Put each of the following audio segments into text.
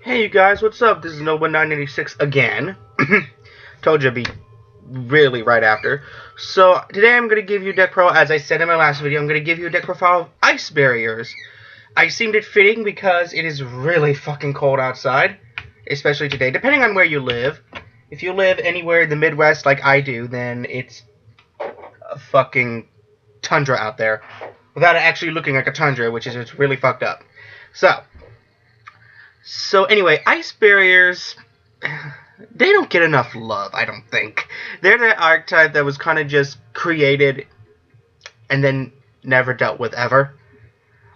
Hey you guys, what's up? This is Noba986 again. Told you to be really right after. So today I'm going to give you a deck profile, as I said in my last video, I'm going to give you a deck profile of Ice Barriers. I seemed it fitting because it is really fucking cold outside, especially today, depending on where you live. If you live anywhere in the Midwest like I do, then it's a fucking tundra out there. Without it actually looking like a tundra, which is it's really fucked up. So anyway, Ice Barriers, they don't get enough love, I don't think. They're the archetype that was kind of just created and then never dealt with ever.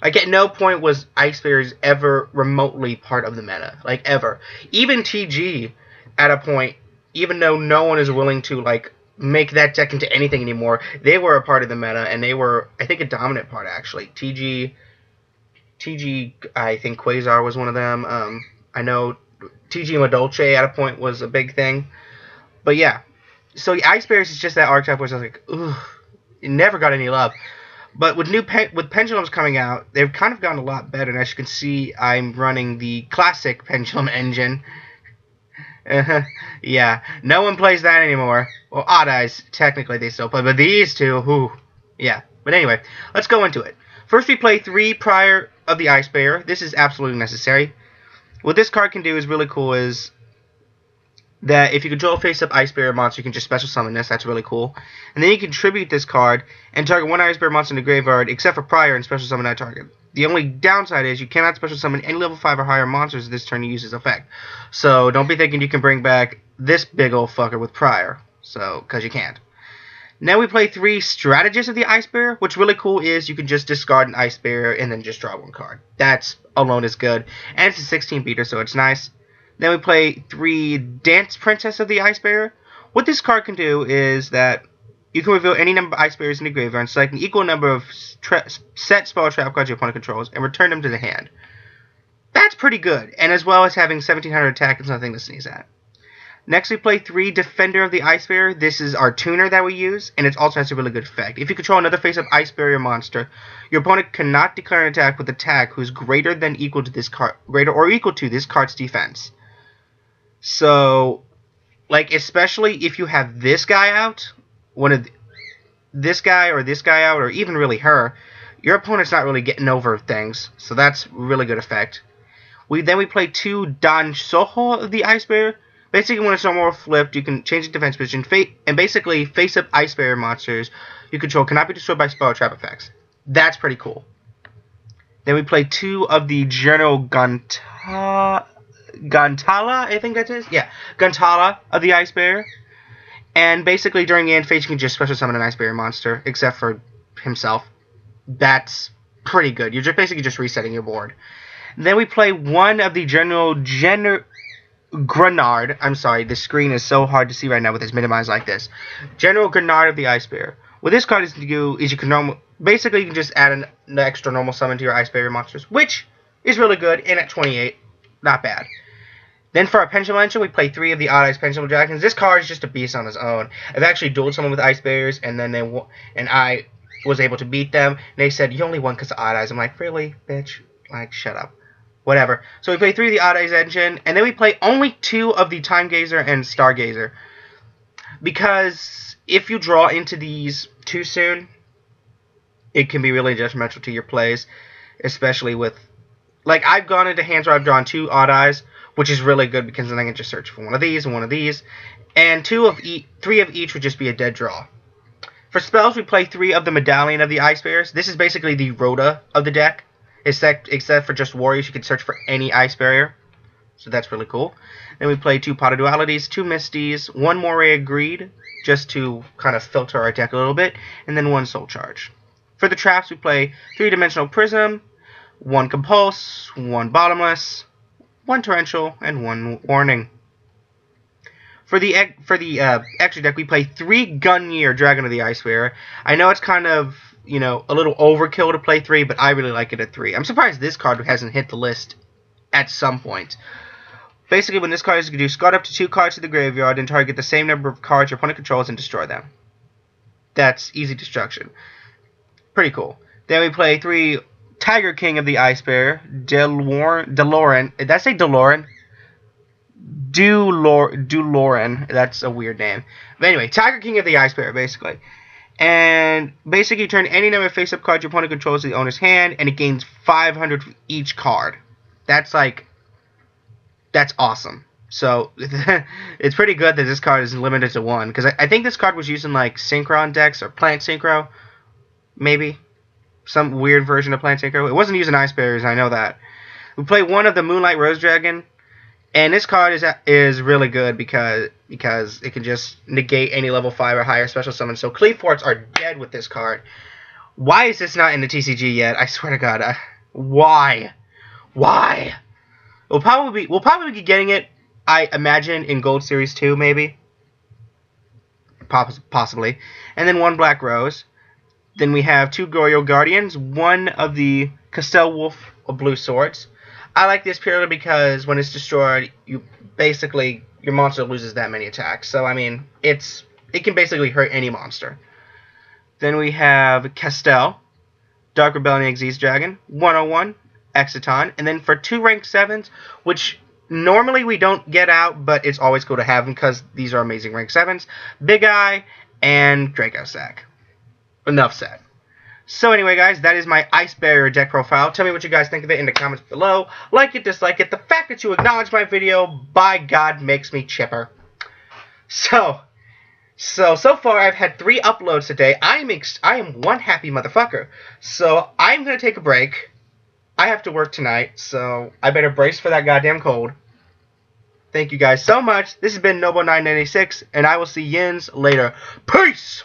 Like, at no point was Ice Barriers ever remotely part of the meta. Like, ever. Even TG, at a point, even though no one is willing to, like, make that deck into anything anymore, they were a part of the meta, and they were, I think, a dominant part, actually. TG, I think Quasar was one of them. I know TG Madolce at a point was a big thing. But yeah. So Ice Bears is just that archetype where it's like, ooh, it never got any love. But with with Pendulums coming out, they've kind of gotten a lot better. And as you can see, I'm running the classic Pendulum engine. Yeah, no one plays that anymore. Well, Odd Eyes, technically they still play, but these two, whew, yeah. But anyway, let's go into it. First, we play 3 prior of the Ice Bear. This is absolutely necessary. What this card can do is really cool is that if you control a face-up Ice Bear monster, you can just special summon this. That's really cool. And then you can tribute this card and target one Ice Bear monster in the graveyard, except for prior, and special summon that target. The only downside is you cannot special summon any level 5 or higher monsters this turn you use this effect. So don't be thinking you can bring back this big old fucker with prior. So, because you can't. Now we play 3 Strategists of the Ice Bear. What's really cool is you can just discard an Ice Bear and then just draw one card. That's alone is good. And it's a 16 beater, so it's nice. Then we play 3 Dance Princess of the Ice Bear. What this card can do is that you can reveal any number of Ice Bears in the graveyard and select an equal number of set spell trap cards your opponent controls and return them to the hand. That's pretty good, and as well as having 1700 attack is nothing to sneeze at. Next, we play 3 Defender of the Ice Bear. This is our tuner that we use, and it also has a really good effect. If you control another face-up Ice Barrier monster, your opponent cannot declare an attack with attack who's greater than equal to this card, greater or equal to this card's defense. So, like, especially if you have this guy out, this guy out, or even really her, your opponent's not really getting over things. So that's really good effect. Then we play 2 Dan Soho of the Ice Bear. Basically, when it's no more flipped, you can change the defense position, and basically face-up Ice Bear monsters you control cannot be destroyed by spell or trap effects. That's pretty cool. Then we play 2 of the General Gantala, I think that is? Yeah, Gantala of the Ice Bear. And basically, during the end phase, you can just special summon an Ice Bear monster, except for himself. That's pretty good. You're just basically just resetting your board. Then we play 1 of the Grenard. I'm sorry, the screen is so hard to see right now with this minimized like this. General Grenard of the Ice Bear. What this card is to do is you can basically you can just add an extra normal summon to your Ice Bear monsters, which is really good, and at 28, not bad. Then for our Pendulum Engine, we play 3 of the Odd Eyes Pendulum Dragons. This card is just a beast on its own. I've actually dueled someone with Ice Bears, and then I was able to beat them. And they said, you only won because of Odd Eyes. I'm like, really, bitch? Like, shut up. Whatever. So we play 3 of the Odd Eyes Engine, and then we play only 2 of the Time Gazer and Stargazer. Because if you draw into these too soon, it can be really detrimental to your plays. Especially with, like, I've gone into hands where I've drawn 2 Odd Eyes, which is really good because then I can just search for one of these and one of these. And 3 of each would just be a dead draw. For spells, we play 3 of the Medallion of the Ice Bears. This is basically the Rhoda of the deck. Except for just warriors, you can search for any Ice Barrier. So that's really cool. Then we play 2 Pot of Dualities, 2 Misties, 1 Moray Greed, just to kind of filter our deck a little bit, and then 1 Soul Charge. For the traps, we play 3 Dimensional Prism, 1 Compulse, 1 Bottomless, 1 Torrential, and 1 Warning. For the extra deck, we play 3 Gungnir Dragon of the Ice Bear. I know it's kind of, you know, a little overkill to play 3, but I really like it at 3. I'm surprised this card hasn't hit the list at some point. Basically, when this card is, you can do discard up to 2 cards to the graveyard and target the same number of cards your opponent controls and destroy them. That's easy destruction. Pretty cool. Then we play 3 Tiger King of the Ice Bear, Deloran. Did I say Deloran? Duloran. That's a weird name. But anyway, Tiger King of the Ice Bear, basically. And basically, you turn any number of face-up cards your opponent controls to the owner's hand, and it gains 500 for each card. That's awesome. So, it's pretty good that this card is limited to one, because I think this card was used in, like, Synchron decks, or Plant Synchro, maybe. Some weird version of Plant Synchro. It wasn't used in Ice Bears, I know that. We play one of the Moonlight Rose Dragon, and this card is really good because it can just negate any level 5 or higher special summon. So Cleaforts are dead with this card. Why is this not in the TCG yet? I swear to God. Why? We'll probably be getting it, I imagine, in Gold Series 2, maybe. Possibly. And then one Black Rose. Then we have 2 Goryo Guardians, one of the Castel Wolf of Blue Swords. I like this purely because when it's destroyed, your monster loses that many attacks. So I mean, it can basically hurt any monster. Then we have Castel, Dark Rebellion Xyz Dragon, 101, Exciton, and then for 2 rank 7s, which normally we don't get out, but it's always cool to have them because these are amazing rank 7s, Big Eye and Dracossack. Enough said. So anyway, guys, that is my Ice Barrier deck profile. Tell me what you guys think of it in the comments below. Like it, dislike it. The fact that you acknowledge my video, by God, makes me chipper. So far I've had 3 uploads today. I am one happy motherfucker. So I'm gonna take a break. I have to work tonight, so I better brace for that goddamn cold. Thank you guys so much. This has been Nobo996, and I will see yins later. Peace!